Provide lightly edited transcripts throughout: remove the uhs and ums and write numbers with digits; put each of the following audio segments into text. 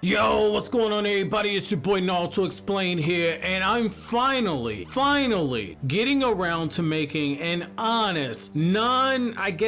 Yo, what's going on everybody? It's your boy Naruto Explain here, and I'm finally getting around to making an honest,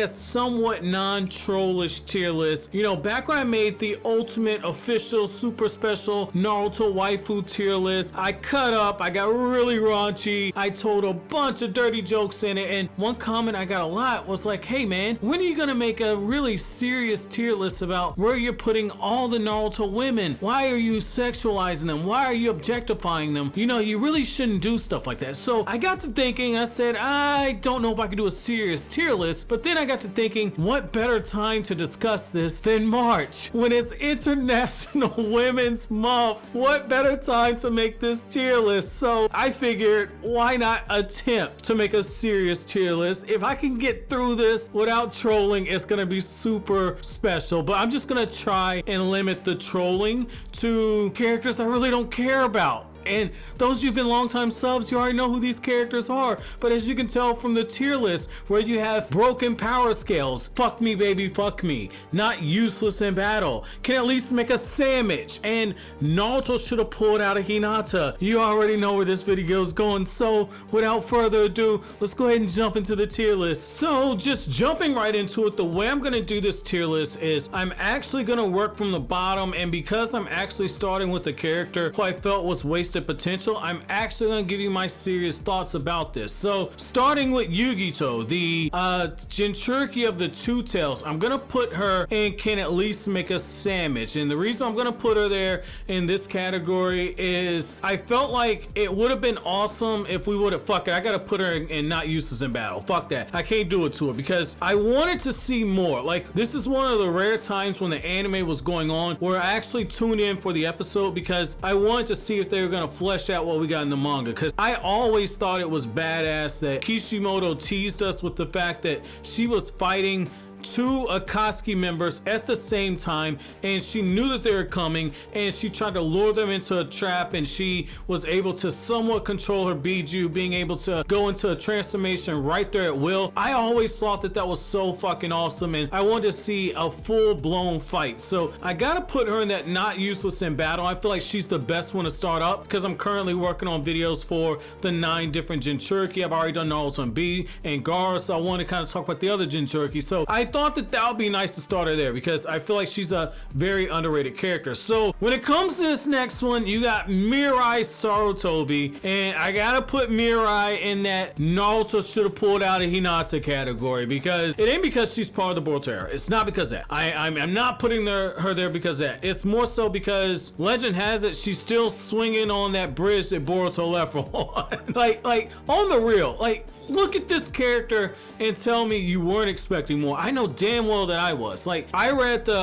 somewhat non-trollish tier list. You know, back when I made the ultimate official super special Naruto Waifu tier list, I cut up, I got really raunchy, I told a bunch of dirty jokes in it, and one comment I got a lot was like, hey man, when are you gonna make a really serious tier list about where you're putting all the Naruto women? Why are you sexualizing them? Why are you objectifying them? You know, you really shouldn't do stuff like that. So I got to thinking, I said, I don't know if I could do a serious tier list, but then I got to thinking, what better time to discuss this than March, when it's International Women's Month? What better time to make this tier list? So I figured, why not attempt to make a serious tier list? If I can get through this without trolling, it's gonna be super special, but I'm just gonna try and limit the trolling to characters I really don't care about. And those of you who've been longtime subs, you already know who these characters are. But as you can tell from the tier list, where you have broken power scales, fuck me baby, fuck me, not useless in battle, can at least make a sandwich, and Naruto should have pulled out a Hinata. You already know where this video is going, so without further ado, let's go ahead and jump into the tier list. So just jumping right into it, the way I'm gonna do this tier list is I'm actually gonna work from the bottom, and because I'm actually starting with a character who I felt was wasted potential, I'm actually going to give you my serious thoughts about this. So starting with Yugito, the Jinchuriki of the Two Tails, I'm going to put her and can at least make a sandwich. And the reason I'm going to put her there in this category is I felt like it would have been awesome if we would have, fuck it, I got to put her in not useless in battle. Fuck that. I can't do it to her because I wanted to see more. Like, this is one of the rare times when the anime was going on where I actually tuned in for the episode because I wanted to see if they were going to flesh out what we got in the manga, because I always thought it was badass that Kishimoto teased us with the fact that she was fighting two Akatsuki members at the same time, and she knew that they were coming, and she tried to lure them into a trap, and she was able to somewhat control her Biju, being able to go into a transformation right there at will. I always thought that that was so fucking awesome, and I wanted to see a full-blown fight. So I gotta put her in that not useless in battle. I feel like she's the best one to start up because I'm currently working on videos for the 9 different Jinchuriki. I've already done Naruto and B and Gar, so I want to kind of talk about the other Jinchuriki. So I thought that that would be nice to start her there because I feel like she's a very underrated character. So when it comes to this next one, you got Mirai Sarutobi, and I gotta put Mirai in that Naruto should have pulled out a Hinata category because it ain't because she's part of the Boruto era. It's not because of that. I'm not putting her there because of that. It's more so because legend has it she's still swinging on that bridge that Boruto left her on. like on the real, like, look at this character and tell me you weren't expecting more. I know damn well that I was. Like, I read the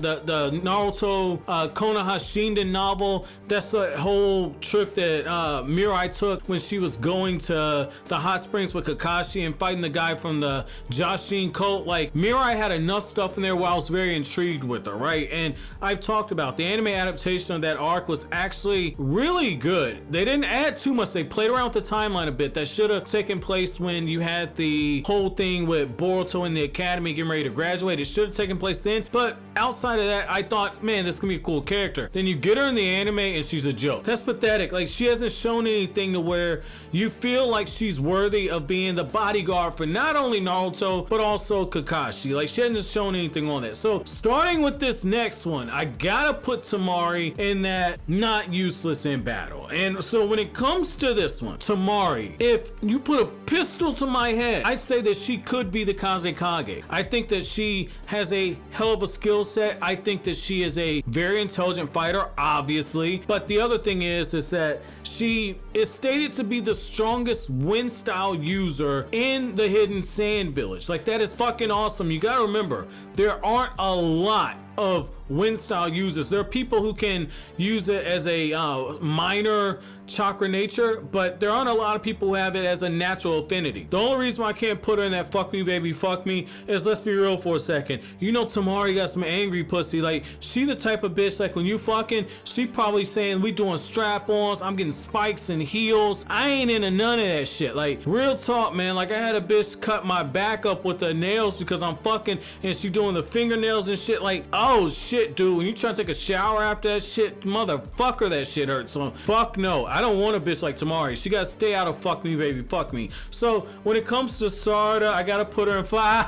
Naruto Conan Hashinden novel. That's the whole trip that Mirai took when she was going to the hot springs with Kakashi and fighting the guy from the Jashin cult. Like, Mirai had enough stuff in there where I was very intrigued with her, right? And I've talked about the anime adaptation of that arc was actually really good. They didn't add too much. They played around with the timeline a bit. That should have taken place when you had the whole thing with Boruto in the academy getting ready to graduate. It should have taken place then, but outside of that, I thought, man, this can be a cool character. Then you get her in the anime and she's a joke. That's pathetic. Like, she hasn't shown anything to where you feel like she's worthy of being the bodyguard for not only Naruto but also Kakashi. Like, she hasn't shown anything on that. So starting with this next one, I gotta put Tamari in that not useless in battle. And so when it comes to this one, Tamari, if you put a pistol to my head, I'd say that she could be the Kazekage. I think that she has a hell of a skill set. I think that she is a very intelligent fighter, obviously. But the other thing is that she is stated to be the strongest wind style user in the Hidden Sand Village. Like, that is fucking awesome. You gotta remember, there aren't a lot of wind style users. There are people who can use it as a minor chakra nature, but there aren't a lot of people who have it as a natural affinity. The only reason why I can't put her in that fuck me baby fuck me is, let's be real for a second, you know Tamari got some angry pussy. Like, she the type of bitch, like, when you fucking, she probably saying we doing strap-ons, I'm getting spikes and heels. I ain't into none of that shit. Like, real talk, man. Like, I had a bitch cut my back up with the nails because I'm fucking, and she doing the fingernails and shit. Like, oh shit, shit, dude. When you try to take a shower after that shit, motherfucker, that shit hurts. So fuck no. I don't want a bitch like Tamari. She gotta stay out of fuck me, baby. Fuck me. So when it comes to Sarda, I gotta put her in 5.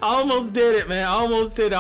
I almost did it, man. I almost did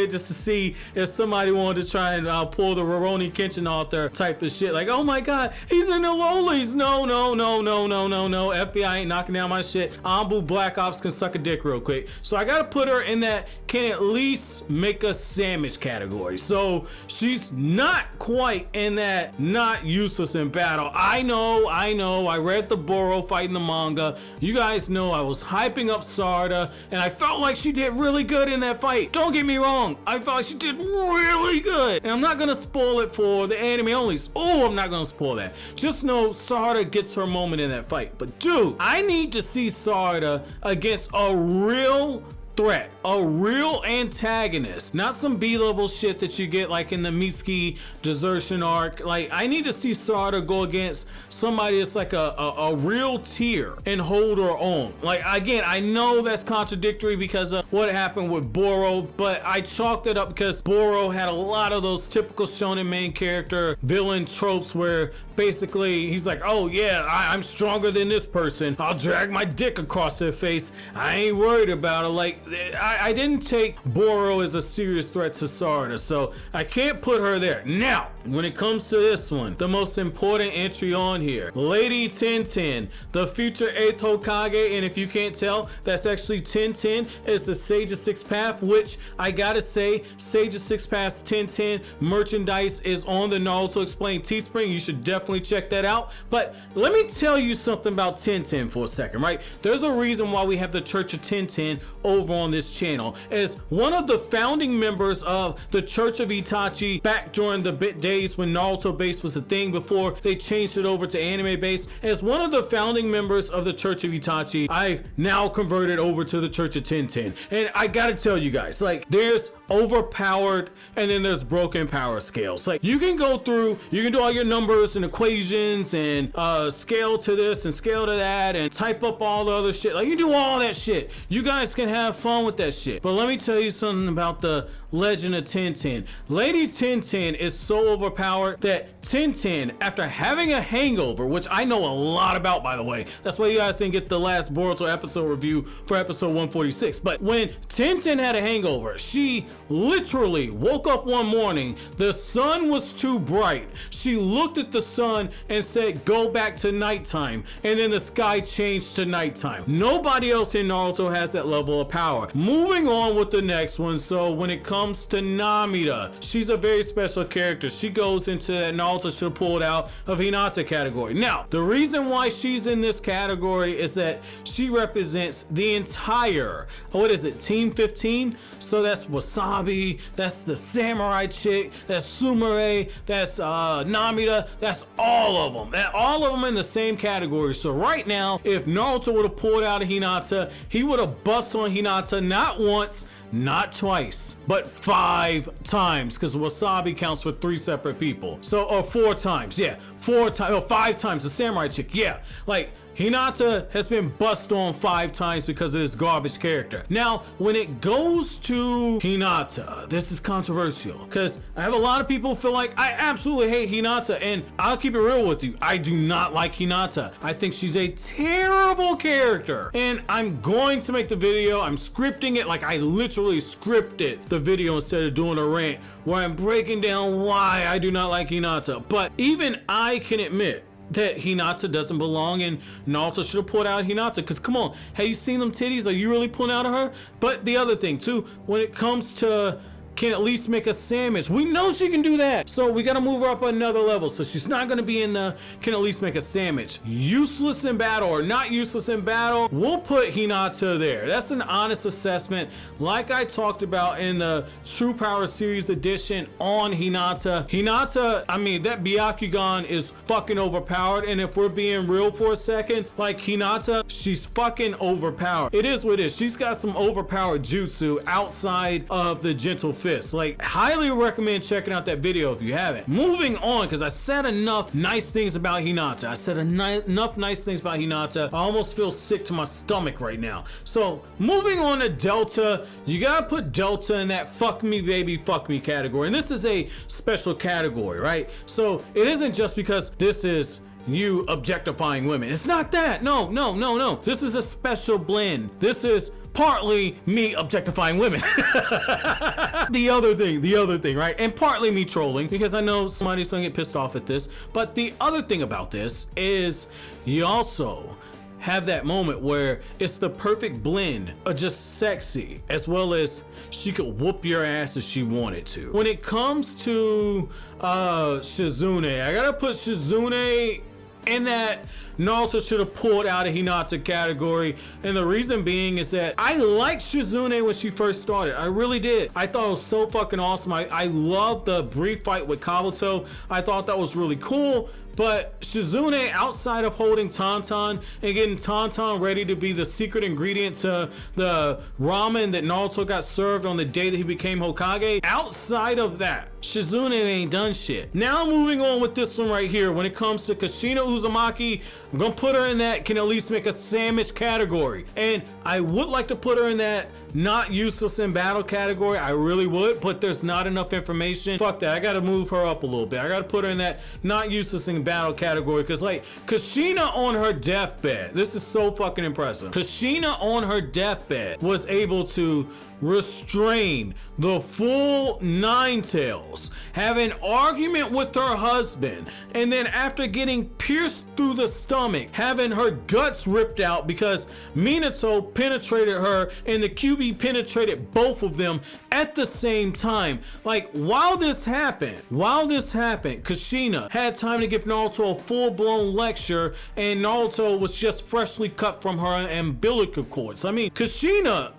just to see if somebody wanted to try and pull the Rurouni Kenshin author type of shit. Like, oh my god, he's in the lowlies. No. FBI ain't knocking down my shit. Ambu Black Ops can suck a dick real quick. So I gotta put her in that can at least make a sandwich category. So she's not quite in that not useless in battle. I know. I read the Boro fight in the manga. You guys know I was hyping up Sarda, and I felt like she did really good in that fight. Don't get me wrong. I thought she did really good. And I'm not gonna spoil it for the anime onlys. Oh, I'm not gonna spoil that. Just know Sarda gets her moment in that fight. But dude, I need to see Sarda against a real threat, a real antagonist, not some B-level shit that you get like in the Mitsuki desertion arc. Like, I need to see Sarda go against somebody that's like a real tier and hold her own. Like, again, I know that's contradictory because of what happened with Boro, but I chalked it up because Boro had a lot of those typical shonen main character villain tropes where basically he's like, oh yeah, I'm stronger than this person. I'll drag my dick across their face. I ain't worried about it. Like, I didn't take Boro as a serious threat to Sarda, so I can't put her there. Now, when it comes to this one, the most important entry on here, Lady Tenten, the future 8th Hokage, and if you can't tell, that's actually Tenten. It's the Sage of Six Path, which I gotta say, Sage of Six Path Tenten merchandise is on the Naruto Explained Teespring. You should definitely check that out. But let me tell you something about Tenten for a second, right? There's a reason why we have the Church of Tenten over on this channel. As one of the founding members of the Church of Itachi back during the days when Naruto base was a thing before they changed it over to anime base, as one of the founding members of the Church of Itachi, I've now converted over to the Church of Tenten. And I gotta tell you guys, like, there's overpowered and then there's broken power scales. Like, you can go through, you can do all your numbers and equations and scale to this and scale to that and type up all the other shit. Like, you do all that shit. You guys can have fun with that shit. But let me tell you something about the Legend of Tenten. Lady Tenten is so overpowered that Tenten, after having a hangover, which I know a lot about, by the way, that's why you guys didn't get the last Boruto episode review for episode 146, but when Tenten had a hangover, she literally woke up one morning, the sun was too bright, she looked at the sun and said, go back to nighttime, and then the sky changed to nighttime. Nobody else in Naruto has that level of power. Moving on with the next one, so when it comes to Namida, she's a very special character. She goes into that Naruto should have pulled out of Hinata category. Now, the reason why she's in this category is that she represents the entire, what is it, Team 15? So that's Wasabi, that's the samurai chick, that's Sumire, that's Namida, that's all of them. All of them in the same category. So right now, if Naruto would have pulled out of Hinata, he would have bust on Hinata not once, not twice, but 5 times, because Wasabi counts for 3 separate people. So, or 4 times, yeah, 4 times, or 5 times, the samurai chick, yeah. Like, Hinata has been bust on 5 times because of this garbage character. Now, when it goes to Hinata, this is controversial because I have a lot of people who feel like I absolutely hate Hinata, and I'll keep it real with you. I do not like Hinata. I think she's a terrible character, and I'm going to make the video. I'm scripting it, like I literally scripted the video instead of doing a rant where I'm breaking down why I do not like Hinata. But even I can admit that Hinata doesn't belong, and Naruto should have pulled out Hinata, because come on, have you seen them titties? Are you really pulling out of her? But the other thing too, when it comes to can at least make a sandwich, we know she can do that, so we got to move her up another level. So she's not going to be in the can at least make a sandwich. Useless in battle or not useless in battle, we'll put Hinata there. That's an honest assessment, like I talked about in the True Power Series edition on Hinata. I mean, that Byakugan is fucking overpowered, and if we're being real for a second, like Hinata, she's fucking overpowered. It is what it is. She's got some overpowered jutsu outside of the gentle fist. Like, highly recommend checking out that video if you haven't. Moving on, because I said enough nice things about Hinata. I said enough nice things about Hinata. I almost feel sick to my stomach right now. So moving on to Delta, you gotta put Delta in that fuck me baby fuck me category, and this is a special category, right? So it isn't just because this is you objectifying women. It's not that. No. This is a special blend. This is partly me objectifying women. the other thing, right? And partly me trolling, because I know somebody's gonna get pissed off at this. But the other thing about this is you also have that moment where it's the perfect blend of just sexy, as well as she could whoop your ass if she wanted to. When it comes to Shizune, I gotta put Shizune in that Naruto should have pulled out of Hinata category, and the reason being is that I liked Shizune when she first started. I really did. I thought it was so fucking awesome. I loved the brief fight with Kabuto. I thought that was really cool. But Shizune, outside of holding Tenten and getting Tenten ready to be the secret ingredient to the ramen that Naruto got served on the day that he became Hokage, outside of that, Shizune ain't done shit. Now moving on with this one right here, when it comes to Kushina Uzumaki, I'm gonna put her in that can at least make a sandwich category. And I would like to put her in that not useless in battle category. I really would, but there's not enough information. Fuck that, I gotta move her up a little bit. I gotta put her in that not useless in battle category, because like Kushina on her deathbed, this is so fucking impressive. Kushina on her deathbed was able to restrain the full Nine Tails, have an argument with her husband, and then after getting pierced through the stomach, having her guts ripped out because Minato penetrated her and the QB penetrated both of them at the same time. Like, while this happened, Kushina had time to give Naruto a full-blown lecture, and Naruto was just freshly cut from her umbilical cords. I mean, Kushina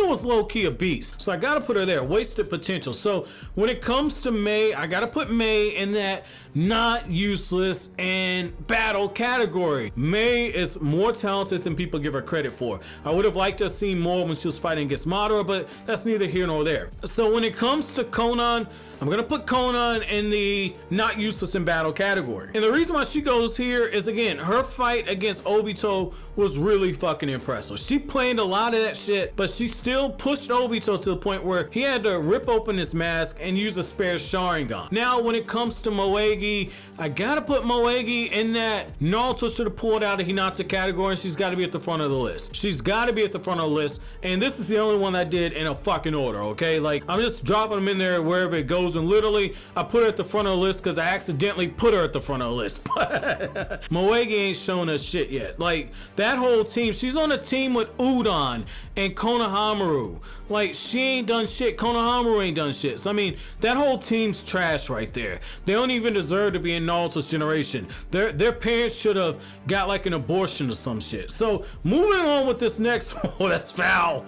was low-key a beast, so I gotta put her there. Wasted potential. So when it comes to Mei, I gotta put Mei in that not useless in battle category. Mei is more talented than people give her credit for. I would have liked to have seen more when she was fighting against Madara, but that's neither here nor there. So when it comes to Conan, I'm gonna put Conan in the not useless in battle category. And the reason why she goes here is, again, her fight against Obito was really fucking impressive. She planned a lot of that shit, but she still pushed Obito to the point where he had to rip open his mask and use a spare Sharingan. Now, when it comes to Moegi, I gotta put Moegi in that Naruto should have pulled out of Hinata category, and she's gotta be at the front of the list. She's gotta be at the front of the list, and this is the only one I did in a fucking order, okay? Like, I'm just dropping them in there wherever it goes, and literally, I put her at the front of the list because I accidentally put her at the front of the list. But Moegi ain't shown us shit yet. Like, that whole team, she's on a team with Udon and Konohamaru. Like, she ain't done shit. Konohamaru ain't done shit. So, I mean, that whole team's trash right there. They don't even deserve to be in Naruto's generation. Their parents should have got like an abortion or some shit. So, moving on with this next one. Oh, that's foul.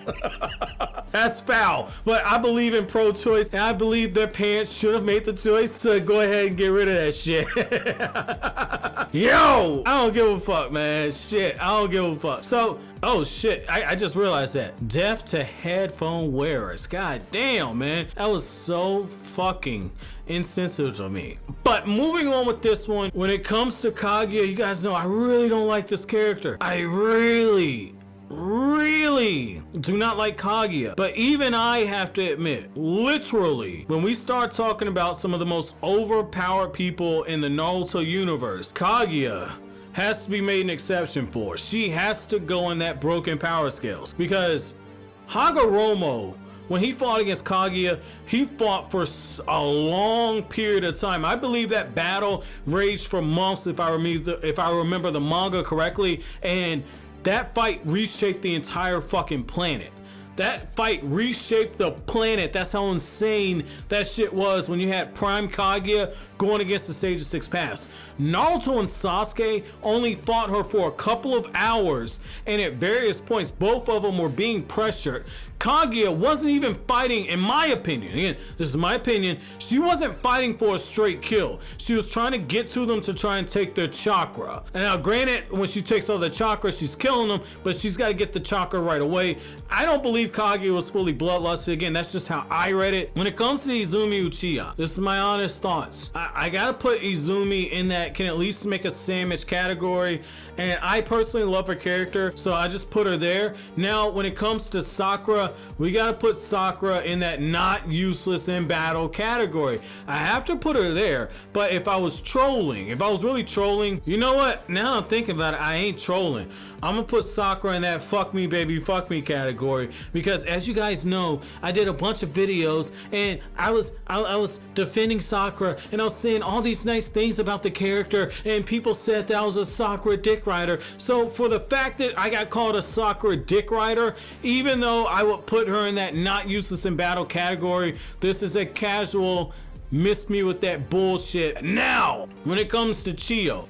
That's foul. But I believe in pro-choice, and I believe their parents should have made the choice to go ahead and get rid of that shit. Yo, I don't give a fuck, man. Shit, I don't give a fuck. So, oh shit, I just realized that. Deaf to headphone wearers. God damn, man. That was so fucking insensitive to me. But moving on with this one, when it comes to Kaguya, you guys know I really don't like this character. I really do not like Kaguya. But even I have to admit, literally, when we start talking about some of the most overpowered people in the Naruto universe, Kaguya has to be made an exception for. She has to go in that broken power scales, because Hagoromo, when he fought against Kaguya, he fought for a long period of time. I believe that battle raged for months, if I remember the manga correctly, and that fight reshaped the entire fucking planet. That fight reshaped the planet. That's how insane that shit was when you had Prime Kaguya going against the Sage of Six Paths. Naruto and Sasuke only fought her for a couple of hours, and at various points, both of them were being pressured. Kaguya wasn't even fighting, in my opinion, again, this is my opinion, she wasn't fighting for a straight kill. She was trying to get to them to try and take their chakra. And now granted, when she takes all the chakra, she's killing them, but she's got to get the chakra right away. I don't believe Kaguya was fully bloodlusted. Again, that's just how I read it. When it comes to Izumi Uchiha, this is my honest thoughts. I gotta put Izumi in that can at least make a sandwich category, and I personally love her character, so I just put her there. Now, when it comes to Sakura, we gotta put Sakura in that not useless in battle category. I have to put her there, but if I was trolling, if I was really trolling, you know what? Now I'm thinking about it, I ain't trolling. I'm gonna put Sakura in that fuck me baby fuck me category, because as you guys know, I did a bunch of videos and I was defending Sakura, and I was saying all these nice things about the character, and people said that I was a Sakura dick rider. So for the fact that I got called a Sakura dick rider, even though I would put her in that not useless in battle category, this is a casual missed me with that bullshit. Now, when it comes to Chiyo,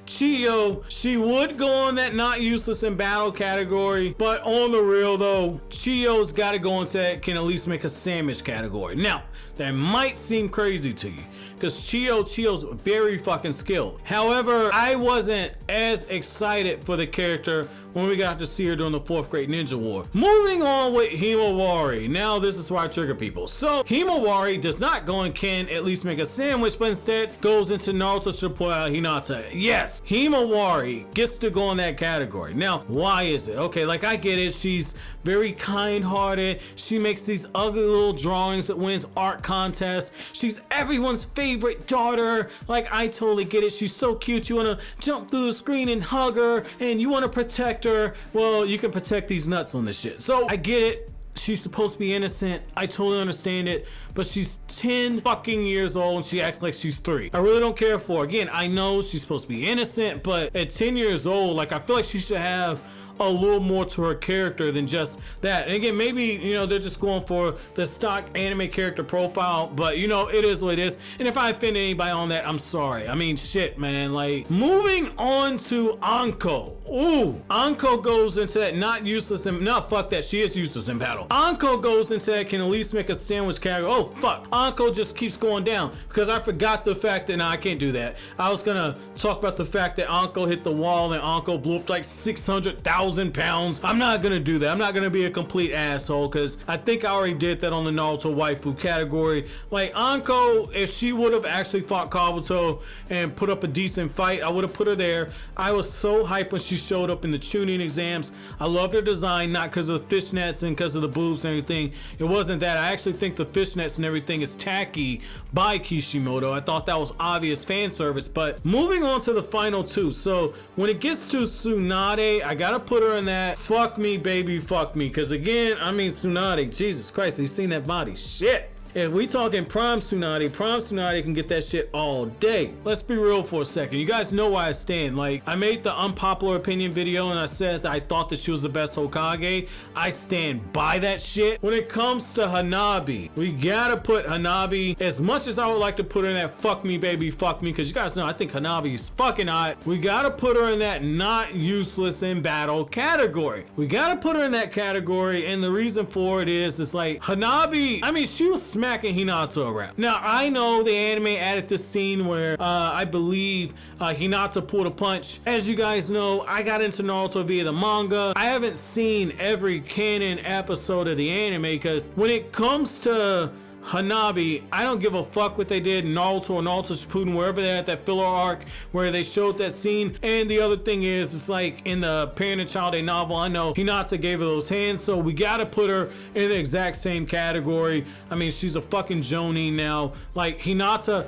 she would go on that not useless in battle category, but on the real though, Chiyo's got to go into that can at least make a sandwich category. Now, that might seem crazy to you, because Chiyo's very fucking skilled. However, I wasn't as excited for the character when we got to see her during the 4th Great Ninja War. Moving on with Himawari. Now this is where I trigger people. So Himawari does not go and can at least make a sandwich, but instead goes into Naruto Shippuden Hinata. Yes, Himawari gets to go in that category. Now, why is it? Okay, like I get it, she's very kind-hearted. She makes these ugly little drawings that wins art contests. She's everyone's favorite daughter. Like, I totally get it. She's so cute. You want to jump through the screen and hug her, and you want to protect her. Well, you can protect these nuts on this shit. So I get it. She's supposed to be innocent. I totally understand it, but she's 10 fucking years old and she acts like she's 3. I really don't care for her. Again, I know she's supposed to be innocent, but at 10 years old, like, I feel like she should have a little more to her character than just that. And again, maybe, you know, they're just going for the stock anime character profile, but you know, it is what it is. And if I offend anybody on that, I'm sorry. I mean, shit, man. Like, moving on to Anko. Ooh, Anko goes into that not useless and no, fuck that. She is useless in battle. Anko goes into that can at least make a sandwich category. Oh, fuck. Anko just keeps going down because I forgot the fact that, no, I can't do that. I was gonna talk about the fact that Anko hit the wall and Anko blew up like 600,000 pounds. I'm not gonna do that. I'm not gonna be a complete asshole because I think I already did that on the Naruto Waifu category. Like, Anko, if she would have actually fought Kabuto and put up a decent fight, I would have put her there. I was so hyped when she showed up in the tuning exams. I loved her design, not because of the fishnets and because of the boobs and everything. It wasn't that. I actually think the fishnets and everything is tacky by Kishimoto. I thought that was obvious fan service. But moving on to the final two. So when it gets to Tsunade, I gotta put her in that fuck me baby fuck me, because again, I mean, Tsunade, Jesus Christ, have you seen that body? Shit. If we talking prime Tsunade can get that shit all day. Let's be real for a second. You guys know where I stand. Like, I made the unpopular opinion video and I said that I thought that she was the best Hokage. I stand by that shit. When it comes to Hanabi, we gotta put Hanabi, as much as I would like to put her in that fuck me baby fuck me, because you guys know I think Hanabi is fucking hot. We gotta put her in that not useless in battle category. We gotta put her in that category, and the reason for it is, it's like Hanabi, I mean, she was smacking Hinata around. Now, I know the anime added this scene where I believe Hinata pulled a punch. As you guys know, I got into Naruto via the manga. I haven't seen every canon episode of the anime because when it comes to Hanabi, I don't give a fuck what they did in Naruto or Naruto Shippuden, wherever they're at that filler arc where they showed that scene. And the other thing is, it's like in the Parent and Child A novel, I know Hinata gave her those hands, so we gotta put her in the exact same category. I mean, she's a fucking Jonin now. Like, Hinata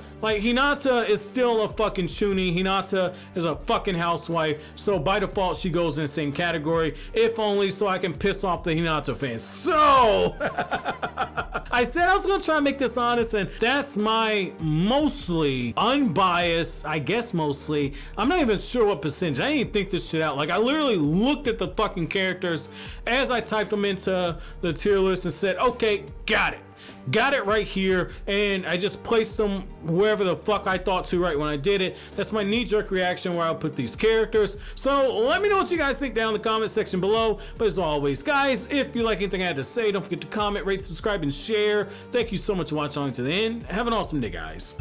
is still a fucking Chunin. Hinata is a fucking housewife, so by default she goes in the same category, if only so I can piss off the Hinata fans. So I said I was gonna try to make this honest, and that's my mostly unbiased, I guess mostly, I'm not even sure what percentage, I didn't even think this shit out. Like, I literally looked at the fucking characters as I typed them into the tier list and said, okay, got it. got it right here, and I just placed them wherever the fuck I thought to right when I did it. That's my knee-jerk reaction where I'll put these characters. So let me know what you guys think down in the comment section below. But as always, guys, if you like anything I had to say, don't forget to comment, rate, subscribe, and share. Thank you so much for watching to the end. Have an awesome day, guys.